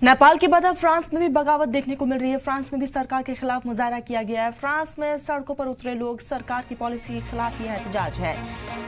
नेपाल के बाद अब फ्रांस में भी बगावत देखने को मिल रही है। फ्रांस में भी सरकार के खिलाफ मुजाहरा किया गया है। फ्रांस में सड़कों पर उतरे लोग, सरकार की पॉलिसी के खिलाफ यह एहतजाज है।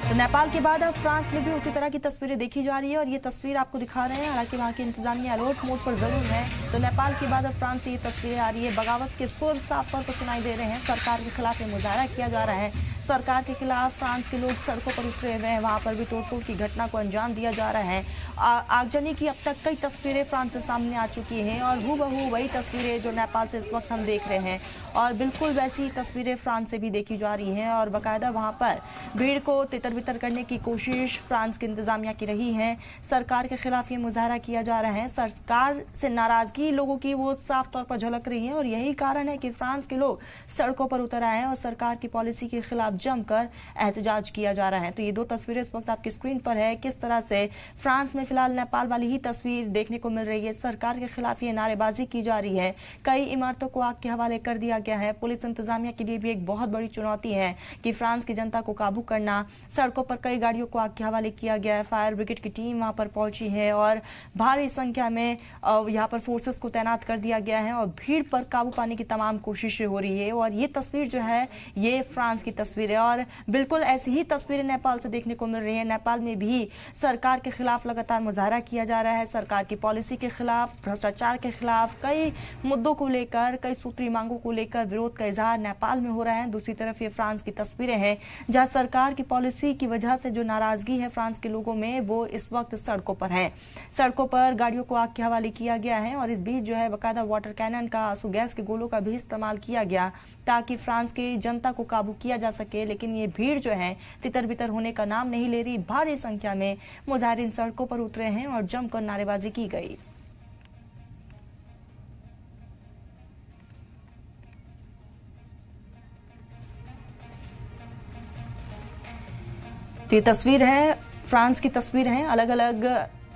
तो नेपाल के बाद अब फ्रांस में भी उसी तरह की तस्वीरें देखी जा रही है और ये तस्वीर आपको दिखा रहे हैं। हालांकि वहां की इंतजामिया अलर्ट मोड पर जरूर है। तो नेपाल के बाद अब फ्रांस से ये तस्वीरें आ रही है। बगावत के सुर साफ तौर पर सुनाई दे रहे हैं। सरकार के खिलाफ ये मुजाहरा किया जा रहा है। सरकार के खिलाफ फ्रांस के लोग सड़कों पर उतरे हुए हैं। वहां पर भी तोड़फोड़ की घटना को अंजाम दिया जा रहा है। आगजनी की अब तक कई तस्वीरें फ्रांस से सामने आ चुकी हैं और हूबहू वही तस्वीरें जो नेपाल से इस वक्त हम देख रहे हैं और बिल्कुल वैसी तस्वीरें फ्रांस से भी देखी जा रही हैं। और बाकायदा वहां पर भीड़ को तितर बितर करने की कोशिश फ्रांस की इंतजामिया की रही है। सरकार के खिलाफ ये मुजाहरा किया जा रहा है। सरकार से नाराजगी लोगों की वो साफ तौर पर झलक रही है और यही कारण है कि फ्रांस के लोग सड़कों पर उतर आए हैं और सरकार की पॉलिसी के खिलाफ जमकर एहतजाज किया जा रहा है। तो ये दो तस्वीरें इस वक्त आपकी स्क्रीन पर है। किस तरह से फ्रांस में फिलहाल नेपाल वाली ही तस्वीर देखने को मिल रही है। सरकार के खिलाफ ये नारेबाजी की जा रही है। कई इमारतों को आग के हवाले कर दिया गया है। पुलिस इंतजामिया के लिए भी एक बहुत बड़ी चुनौती है कि फ्रांस की जनता को काबू करना। सड़कों पर कई गाड़ियों को आग के हवाले किया गया है। फायर ब्रिगेड की टीम वहां पर पहुंची है और भारी संख्या में यहाँ पर फोर्सेस को तैनात कर दिया गया है और भीड़ पर काबू पाने की तमाम कोशिशें हो रही है। और ये तस्वीर जो है ये फ्रांस की तस्वीर है और बिल्कुल ऐसी ही तस्वीरें नेपाल से देखने को मिल रही है। नेपाल में भी सरकार के खिलाफ लगातार मुजाहरा किया जा रहा है। सरकार की पॉलिसी के खिलाफ, भ्रष्टाचार के खिलाफ, कई मुद्दों को लेकर, कई सूत्री मांगों को लेकर विरोध का इजहार नेपाल में हो रहा है। दूसरी तरफ ये फ्रांस की तस्वीरें हैं जहां सरकार की पॉलिसी की वजह से जो नाराजगी है फ्रांस के लोगों में वो इस वक्त सड़कों पर है। सड़कों पर गाड़ियों को आग के हवाले किया गया है और इस बीच जो है बाकायदा वाटर कैनन का, आंसू गैस के गोलों का भी इस्तेमाल किया गया ताकि फ्रांस की जनता को काबू किया जा सके। लेकिन ये भीड़ जो है तितर बितर होने का नाम नहीं ले रही। भारी संख्या में मुजाहिरीन सड़कों पर उतरे हैं और जमकर नारेबाजी की गई। तो ये तस्वीर है, फ्रांस की तस्वीर है। अलग अलग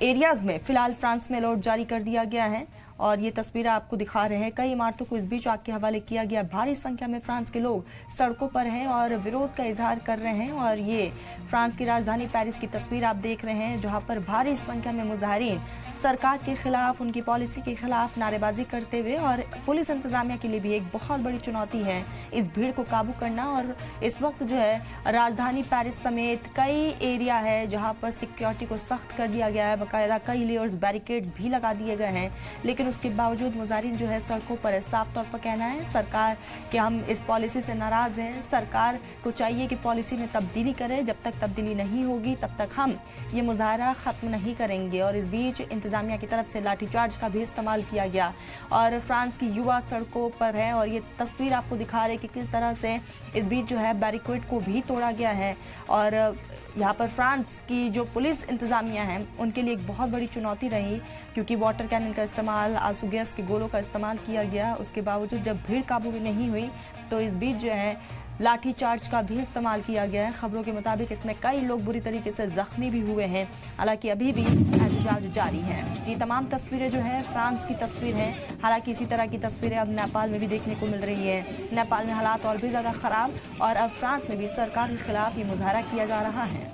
एरियाज में फिलहाल फ्रांस में अलर्ट जारी कर दिया गया है और ये तस्वीर आपको दिखा रहे हैं। कई इमारतों को इस बीच आग के हवाले किया गया। भारी संख्या में फ्रांस के लोग सड़कों पर हैं और विरोध का इजहार कर रहे हैं। और ये फ्रांस की राजधानी पेरिस की तस्वीर आप देख रहे हैं जहां पर भारी संख्या में मुजाहिरीन सरकार के खिलाफ, उनकी पॉलिसी के खिलाफ नारेबाजी करते हुए, और पुलिस इंतजामिया के लिए भी एक बहुत बड़ी चुनौती है इस भीड़ को काबू करना। और इस वक्त जो है राजधानी पेरिस समेत कई एरिया है जहाँ पर सिक्योरिटी को सख्त कर दिया गया है। बाकायदा कई लेयर्स, बैरिकेड्स भी लगा दिए गए हैं। लेकिन उसके बावजूद मुजाहिरीन जो है सड़कों पर है। साफ तौर पर कहना है सरकार कि हम इस पॉलिसी से नाराज हैं। सरकार को चाहिए कि पॉलिसी में तब्दीली करे। जब तक तब्दीली नहीं होगी तब तक हम ये मुजाहरा खत्म नहीं करेंगे। और इस बीच इंतजामिया की तरफ से लाठीचार्ज का भी इस्तेमाल किया गया और फ्रांस की युवा सड़कों पर है। और ये तस्वीर आपको दिखा रहे कि किस तरह से इस बीच जो है बैरिकेड को भी तोड़ा गया है। और यहाँ पर फ्रांस की जो पुलिस इंतजामिया है उनके लिए एक बहुत बड़ी चुनौती रही क्योंकि वाटर कैनन का इस्तेमाल, आंसू गैस के गोलों का इस्तेमाल किया गया। उसके बावजूद जब भीड़ काबू में नहीं हुई तो इस बीच जो है लाठी चार्ज का भी इस्तेमाल किया गया है। खबरों के मुताबिक इसमें कई लोग बुरी तरीके से जख्मी भी हुए हैं। हालांकि अभी भी एहतजाज जारी है। ये तमाम तस्वीरें जो है फ्रांस की तस्वीर हैं। हालांकि इसी तरह की तस्वीरें अब नेपाल में भी देखने को मिल रही है। नेपाल में हालात और भी ज़्यादा ख़राब और अब फ्रांस में भी सरकार के खिलाफ ये मुजाहरा किया जा रहा है।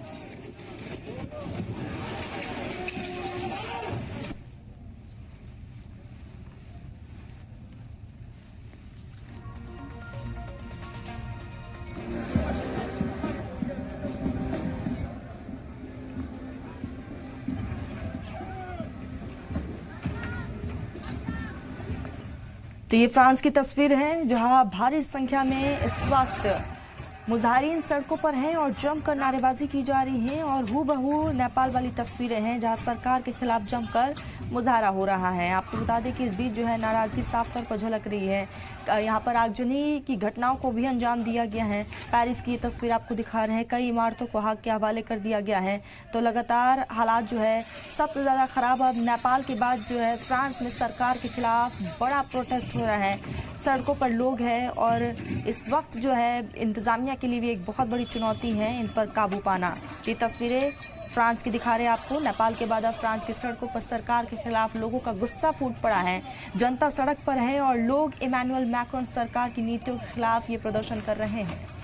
तो ये फ्रांस की तस्वीर है जहां भारी संख्या में इस वक्त मुजाहिरीन सड़कों पर हैं और जमकर नारेबाजी की जा रही है। और हूबहू नेपाल वाली तस्वीरें हैं जहां सरकार के खिलाफ जमकर मुजाहरा हो रहा है। आपको बता दें कि इस बीच जो है नाराजगी साफ तौर पर झलक रही है। यहाँ पर आगजनी की घटनाओं को भी अंजाम दिया गया है। पेरिस की ये तस्वीर आपको दिखा रहे हैं। कई इमारतों को आग के हवाले कर दिया गया है। तो लगातार हालात जो है सबसे ज़्यादा ख़राब अब नेपाल के बाद जो है फ्रांस में सरकार के खिलाफ बड़ा प्रोटेस्ट हो रहा है। सड़कों पर लोग हैं और इस वक्त जो है इंतज़ामिया के लिए भी एक बहुत बड़ी चुनौती है इन पर काबू पाना। ये तस्वीरें फ्रांस की दिखा रहे हैं आपको। नेपाल के बाद अब फ्रांस की सड़कों पर सरकार के खिलाफ लोगों का गुस्सा फूट पड़ा है। जनता सड़क पर है और लोग इमैनुअल मैक्रोन सरकार की नीतियों के खिलाफ ये प्रदर्शन कर रहे हैं।